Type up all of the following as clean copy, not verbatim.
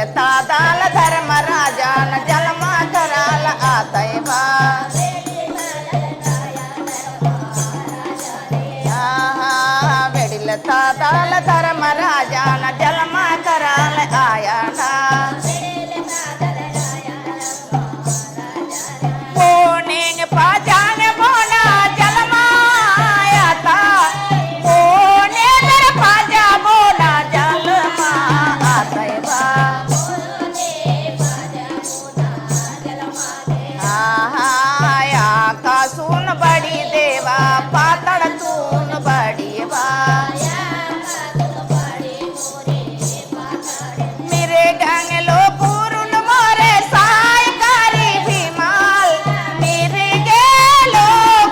वेडिलता दाल धर्मराजान जन्मा कराल आतय बा वेडिलता दाल धर्मराजान जन्मा कराल आया ना पोनेंग पाजांग बोना जलमा आया था पोने दर पाजा बोना जलमा आतय बा आया का सुन बड़ी देवा पातड़ तून बड़ी बा मेरे गंगलो पुरुन मोरे साय करी भीमाल मेरे गेलो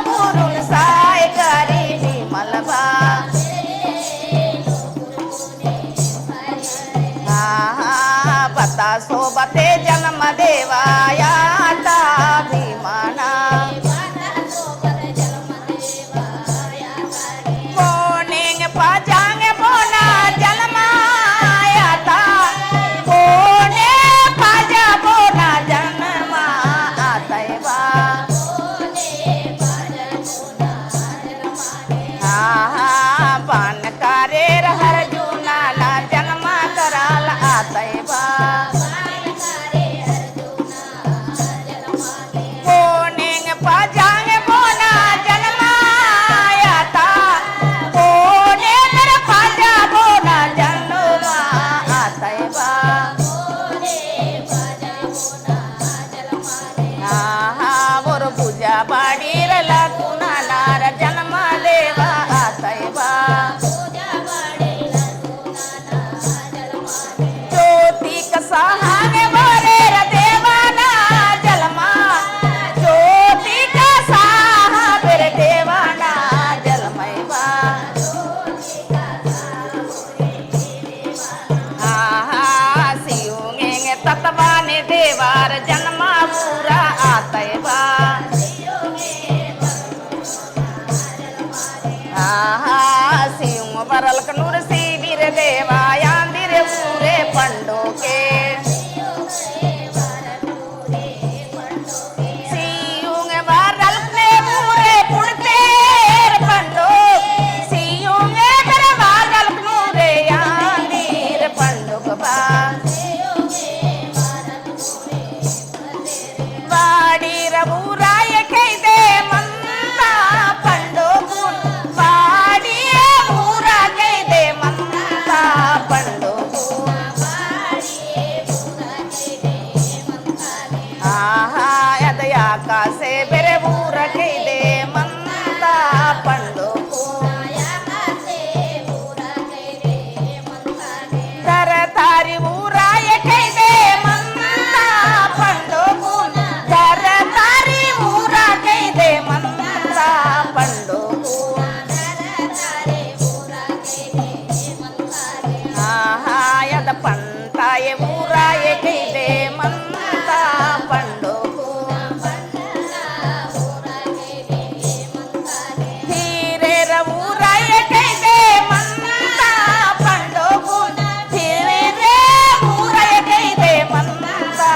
पुरुन साय करी भीमल बा बता सोबते जन्म देवाया ता भीमाना पोनेंग पाजांग बोना जलमाया था पोने पाजा बोना जन्मा आतय बा पान कारे हर जूना ना जन्मा कराल आतय बा पोनेंग पाजांग बोना जन्माया था पोने दर पाजा बोना जन्मा आतय बा बोर पूजा बाड़ी रला कुना नार जन्मा देवा आतय बा ज्योति कसाहाने बोरे र देवाना जलमा ज्योति कसाहा बेरे देवाना जलमय बा सियुंगेंग तत्वाने देवार जन्मा पूरा आतय बा सियुंग बरल कनूर सीवीर देवा यांदिर पूरे पंडो के सियुंग बरल ने पूरे पुड़तेर पंडो सियुंग बरल कनूरे यांदिर पंडो बा वाड़ी रबूराय कैदे मंता पंडो गुण वाड़ी रबूरा कैदे मंता पंडो गुण यदया का से बेरे बूरा कैदे मंता पंडो दर तारी बूराय कैदे मंता पंडो गुण दर तारी बूरा कैदे मंता पंडो यद पंताय बूराय कैदे मंता पंडो धीरे रबूराय कैदे मंता पंडो गुण धीरे रे बूराय कैदे मंता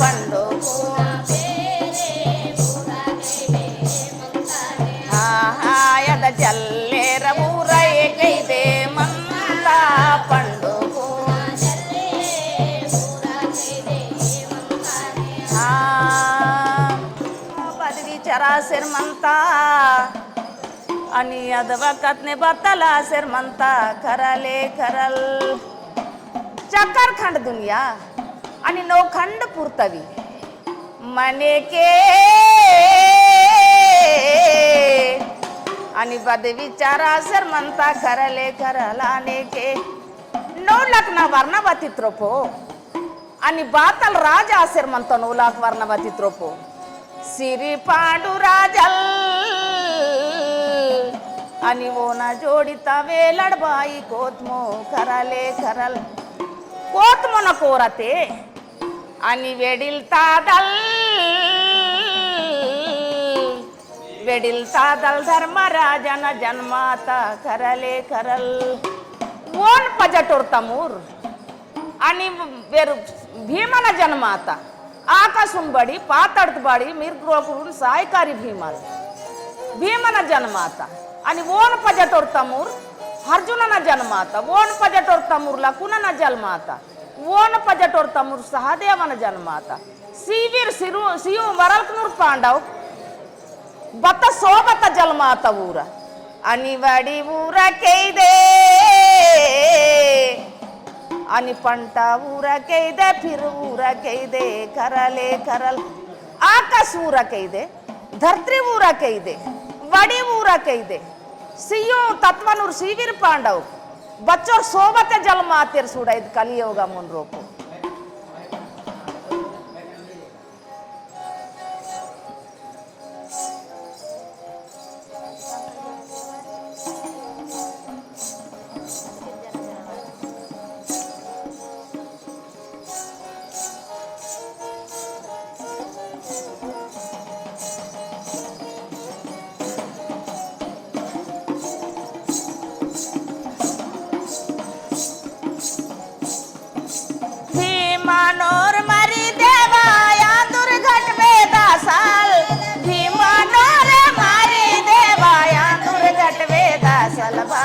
पंडो यद जल्ले रबूराय कैदे मंता पंडो पदवी चरा सिर म्हणता आणि अदवकतने बतला सिर म्हणता खरले खरल चक्करखंड दुनिया आणि नौखंड पुरतवी मने के आणि पदवी चरा सिर म्हणता खरले खरलाने के नौ लखना वर्णवती त्रोपो आणि बातल राजा असेर म्हणतो 9 लाख वर्णवती त्रोपो सिरी पांडू राजल आणि वो ना जोडिता वेलडबाई कोत्मो खरले खरल कोत्मो न कोरते आणि वेडिलता दल धर्मराजन जन्माता खरले खरल ओन पजटोर तमूर आणि वेर भीमನ जन्म आता आकाशुंबडी पाताडतबाडी मिरग्रोकडून सायकारी भीमನ जन्म आता आणि ओन पजटोर तमूर अर्जुनನ जन्म आता ओन पजटोर तमूरला कुणना जन्म आता ओन पजटोर तमूर सहदेवನ जन्म आता सीवीर सियू वरल्कनूर पांडव बत्त सोबत जन्म आता ऊर आणि वाडी ऊरकैदे आणि पंटा ऊरकैदे फिर ऊरकैदे करले करल आकाश ऊरकैदे धरती ऊरकैदे वडी ऊरकैदे सियो तत्वनूर सीवीर पांडव बच्चोर सोबत जन्म आतिर सुड़ा इद कलियुग मुन रोको भीमानोर मरी देवा या दुर्घट वेदा साल भीमानोर मरी देवा या दुर्घट वेदा सलबा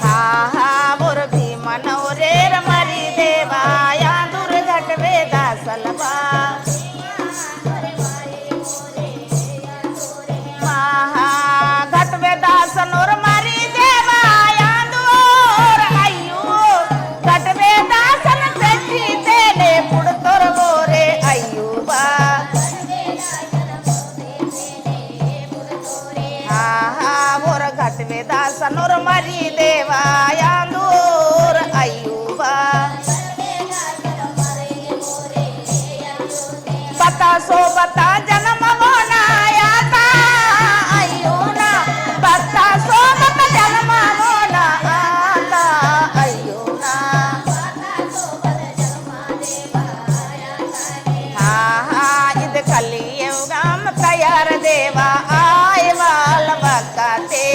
हा हा मोर भीमानोरेर मरी देवा या दुर्घट वेदा सलबा हा घट वेदा सनोर मरी देवा सनोर मरी देवा यांदूर अय्यूबा बता सो बता जन्म होना याता अय्यूना बता सो बता जन्म होना आता अय्यूना हा हा इद कलियुगम तयार देवा आय वाल बकाते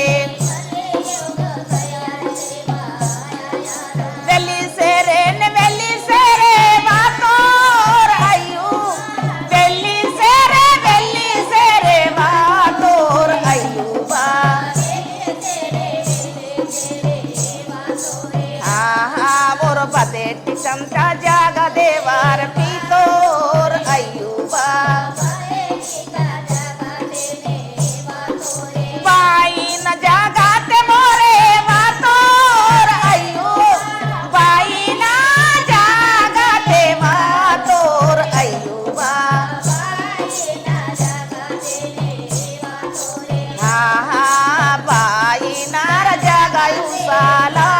चमचा जागा देवार पीतोर अय्यूबा बाई न जागाते मोरे वातोर अय्यू बाई न जागाते वातोर अय्यूबा हा हा बाई नार जागायू साला